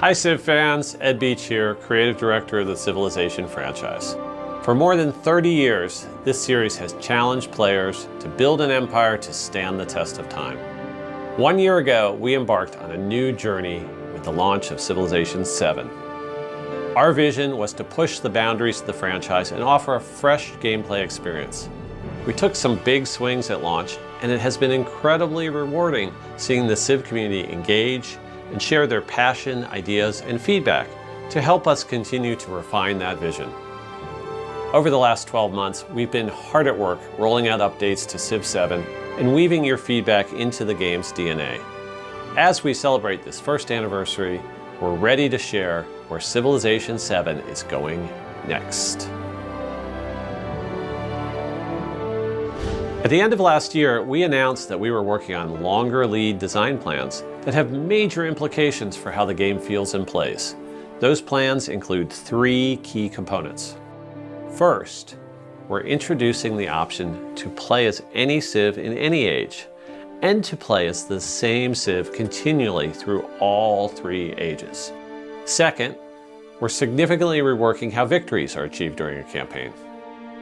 Hi Civ fans, Ed Beach here, creative director of the Civilization franchise. For more than 30 years, this series has challenged players to build an empire to stand the test of time. 1 year ago, we embarked on a new journey with the launch of Civilization 7. Our vision was to push the boundaries of the franchise and offer a fresh gameplay experience. We took some big swings at launch, and it has been incredibly rewarding seeing the Civ community engage and share their passion, ideas, and feedback to help us continue to refine that vision. Over the last 12 months, we've been hard at work rolling out updates to Civ 7 and weaving your feedback into the game's DNA. As we celebrate this first anniversary, we're ready to share where Civilization 7 is going next. At the end of last year, we announced that we were working on longer lead design plans that have major implications for how the game feels and plays. Those plans include 3 key components. First, we're introducing the option to play as any Civ in any age, and to play as the same Civ continually through all 3 ages. Second, we're significantly reworking how victories are achieved during a campaign.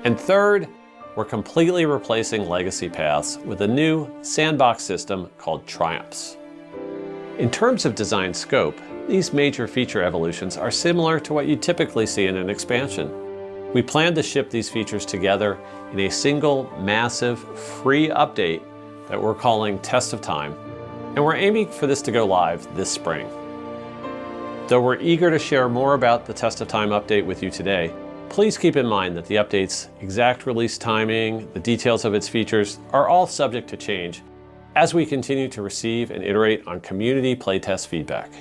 And third, we're completely replacing legacy paths with a new sandbox system called Triumphs. In terms of design scope, these major feature evolutions are similar to what you typically see in an expansion. We plan to ship these features together in a single, massive, free update that we're calling Test of Time, and we're aiming for this to go live this spring. Though we're eager to share more about the Test of Time update with you today, please keep in mind that the update's exact release timing, the details of its features, are all subject to change as we continue to receive and iterate on community playtest feedback.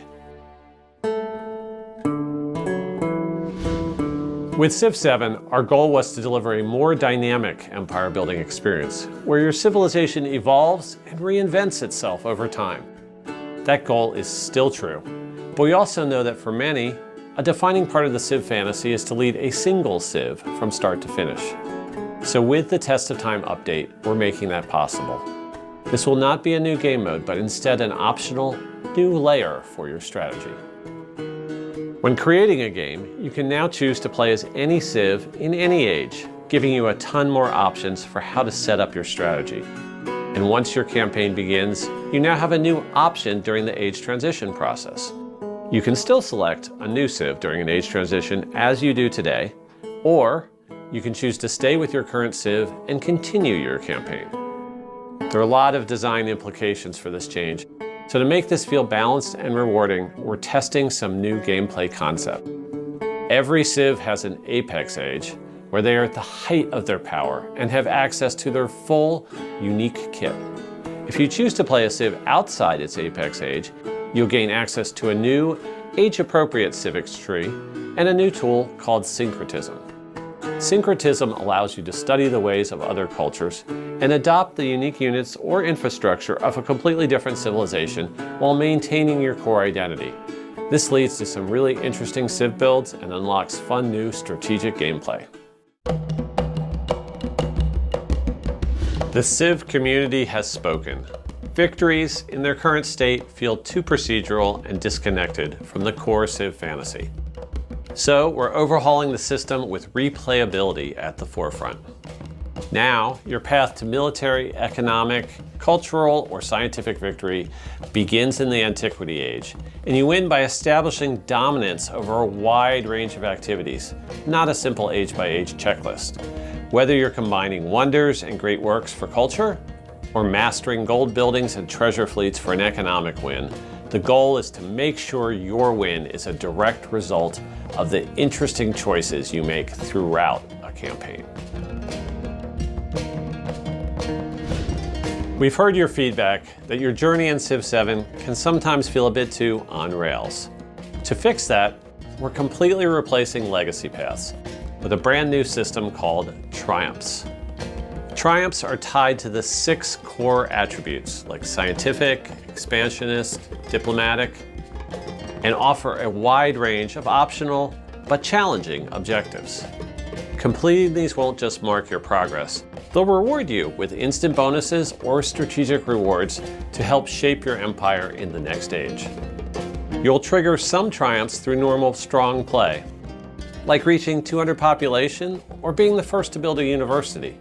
With Civ 7, our goal was to deliver a more dynamic empire building experience, where your civilization evolves and reinvents itself over time. That goal is still true, but we also know that for many, a defining part of the Civ fantasy is to lead a single Civ from start to finish. So with the Test of Time update, we're making that possible. This will not be a new game mode, but instead an optional new layer for your strategy. When creating a game, you can now choose to play as any Civ in any age, giving you a ton more options for how to set up your strategy. And once your campaign begins, you now have a new option during the age transition process. You can still select a new Civ during an age transition as you do today, or you can choose to stay with your current Civ and continue your campaign. There are a lot of design implications for this change, so to make this feel balanced and rewarding, we're testing some new gameplay concept. Every Civ has an apex age, where they are at the height of their power and have access to their full, unique kit. If you choose to play a Civ outside its apex age, you'll gain access to a new, age-appropriate civics tree and a new tool called syncretism. Syncretism allows you to study the ways of other cultures and adopt the unique units or infrastructure of a completely different civilization while maintaining your core identity. This leads to some really interesting Civ builds and unlocks fun new strategic gameplay. The Civ community has spoken. Victories in their current state feel too procedural and disconnected from the core Civ fantasy. So we're overhauling the system with replayability at the forefront. Now, your path to military, economic, cultural, or scientific victory begins in the Antiquity Age, and you win by establishing dominance over a wide range of activities, not a simple age-by-age checklist. Whether you're combining wonders and great works for culture, or mastering gold buildings and treasure fleets for an economic win, the goal is to make sure your win is a direct result of the interesting choices you make throughout a campaign. We've heard your feedback that your journey in Civ 7 can sometimes feel a bit too on rails. To fix that, we're completely replacing legacy paths with a brand new system called Triumphs. Triumphs are tied to the 6 core attributes like scientific, expansionist, diplomatic, and offer a wide range of optional but challenging objectives. Completing these won't just mark your progress, they'll reward you with instant bonuses or strategic rewards to help shape your empire in the next age. You'll trigger some triumphs through normal strong play, like reaching 200 population or being the first to build a university.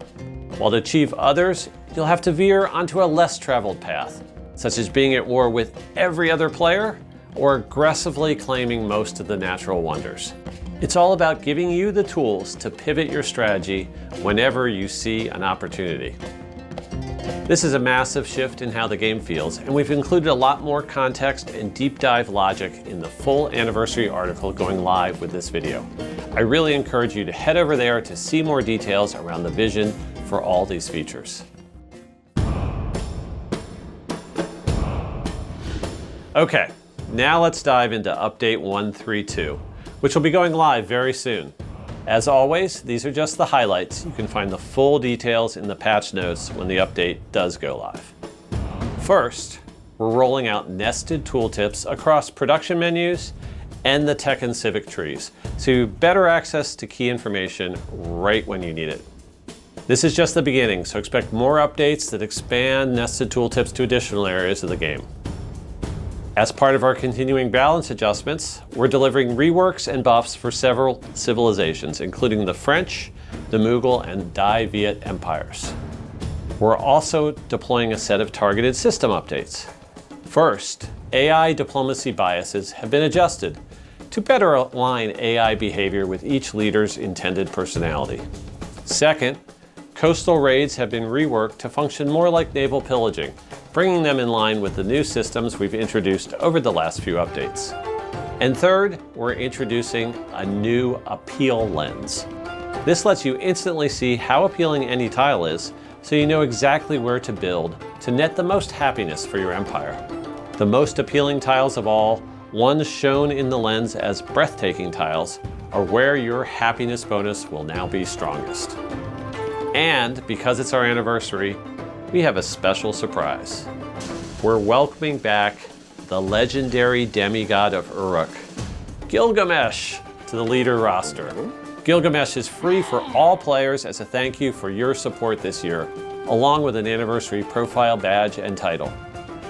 While to achieve others, you'll have to veer onto a less traveled path, such as being at war with every other player or aggressively claiming most of the natural wonders. It's all about giving you the tools to pivot your strategy whenever you see an opportunity. This is a massive shift in how the game feels, and we've included a lot more context and deep dive logic in the full anniversary article going live with this video. I really encourage you to head over there to see more details around the vision for all these features. Okay, now let's dive into Update 132, which will be going live very soon. As always, these are just the highlights. You can find the full details in the patch notes when the update does go live. First, we're rolling out nested tooltips across production menus and the tech and civic trees, so better access to key information right when you need it. This is just the beginning, so expect more updates that expand nested tooltips to additional areas of the game. As part of our continuing balance adjustments, we're delivering reworks and buffs for several civilizations, including the French, the Mughal, and Dai Viet empires. We're also deploying a set of targeted system updates. First, AI diplomacy biases have been adjusted to better align AI behavior with each leader's intended personality. Second, coastal raids have been reworked to function more like naval pillaging, bringing them in line with the new systems we've introduced over the last few updates. And third, we're introducing a new appeal lens. This lets you instantly see how appealing any tile is, so you know exactly where to build to net the most happiness for your empire. The most appealing tiles of all, ones shown in the lens as breathtaking tiles, are where your happiness bonus will now be strongest. And because it's our anniversary, we have a special surprise. We're welcoming back the legendary demigod of Uruk, Gilgamesh, to the leader roster. Gilgamesh is free for all players as a thank you for your support this year, along with an anniversary profile badge and title.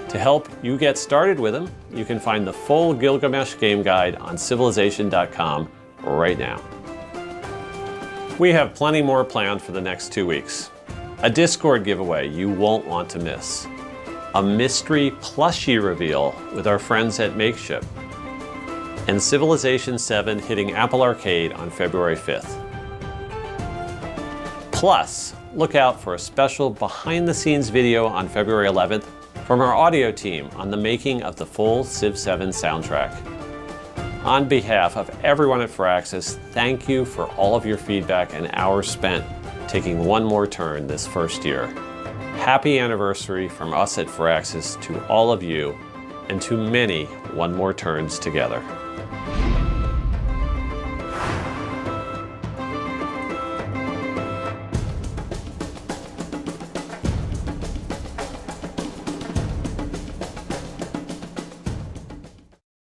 To help you get started with him, you can find the full Gilgamesh game guide on civilization.com right now. We have plenty more planned for the next 2 weeks. A Discord giveaway you won't want to miss. A mystery plushie reveal with our friends at Makeship. And Civilization 7 hitting Apple Arcade on February 5th. Plus, look out for a special behind-the-scenes video on February 11th from our audio team on the making of the full Civ 7 soundtrack. On behalf of everyone at Firaxis, thank you for all of your feedback and hours spent taking one more turn this first year. Happy anniversary from us at Firaxis to all of you, and to many one more turns together.